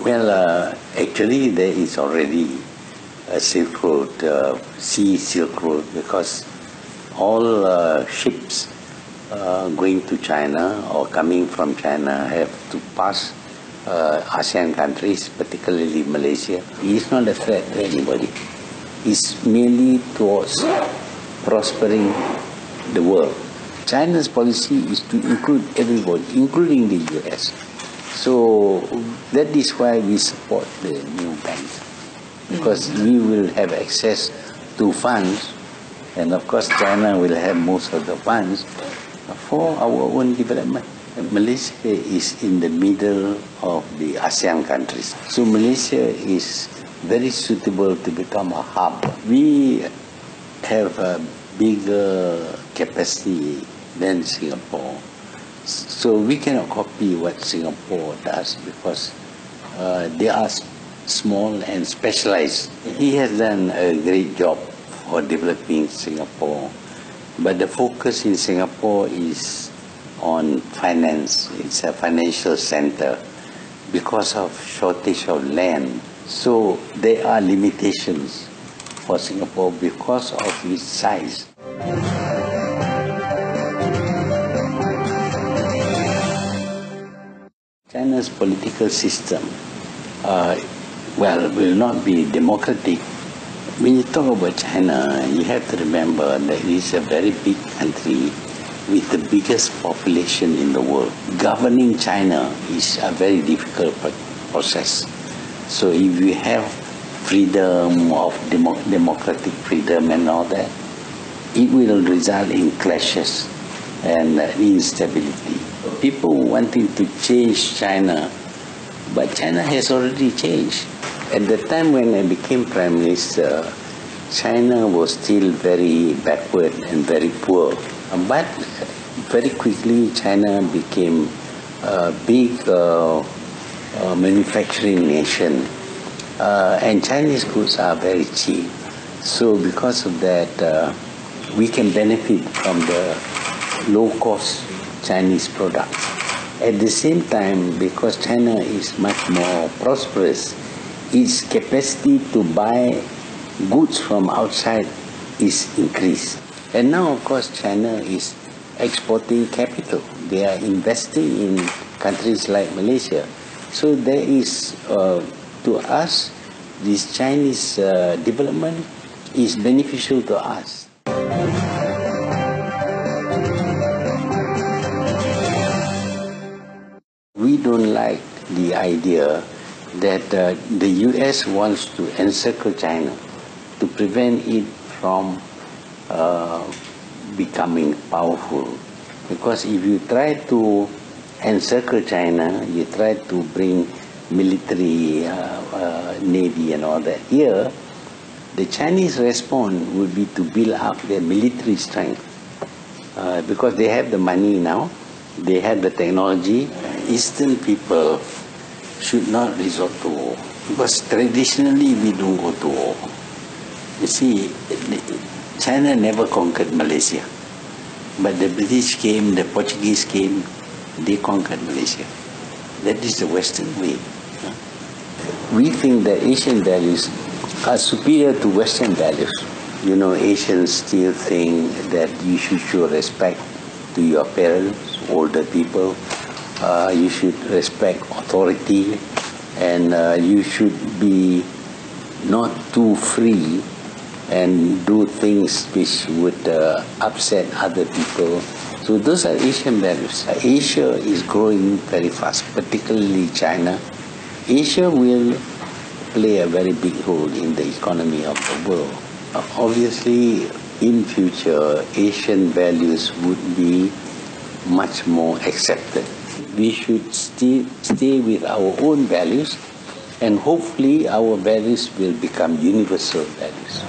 Well, actually there is already a Silk Road, sea Silk Road, because all ships going to China or coming from China have to pass ASEAN countries, particularly Malaysia. It's not a threat to anybody. It's merely towards prospering the world. China's policy is to include everybody, including the US. So that is why we support the new bank, because we will have access to funds, and of course China will have most of the funds for our own development. Malaysia is in the middle of the ASEAN countries. So Malaysia is very suitable to become a hub. We have a bigger capacity than Singapore. So we cannot copy what Singapore does, because they are small and specialized. He has done a great job for developing Singapore, but the focus in Singapore is on finance. It's a financial center because of shortage of land. So there are limitations for Singapore because of its size. China's political system, will not be democratic. When you talk about China, you have to remember that it is a very big country with the biggest population in the world. Governing China is a very difficult process. So if you have freedom of democratic freedom and all that, it will result in clashes and instability. People wanting to change China, but China has already changed. At the time when I became Prime Minister, China was still very backward and very poor. But very quickly China became a big manufacturing nation. And Chinese goods are very cheap. So because of that, we can benefit from the low-cost Chinese products. At the same time, because China is much more prosperous, its capacity to buy goods from outside is increased. And now, of course, China is exporting capital. They are investing in countries like Malaysia. So there is, to us, this Chinese development is beneficial to us. We don't like the idea that the US wants to encircle China to prevent it from becoming powerful. Because if you try to encircle China, you try to bring military, navy and all that here, the Chinese response would be to build up their military strength. Because they have the money now, they have the technology. Eastern people should not resort to war, because traditionally we don't go to war. You see, China never conquered Malaysia, but the British came, the Portuguese came, they conquered Malaysia. That is the Western way. We think that Asian values are superior to Western values. You know, Asians still think that you should show respect to your parents, older people. You should respect authority, and you should be not too free and do things which would upset other people. So those are Asian values. Asia is growing very fast, particularly China. Asia will play a very big role in the economy of the world. Obviously, in future, Asian values would be much more accepted. We should stay with our own values, and hopefully our values will become universal values.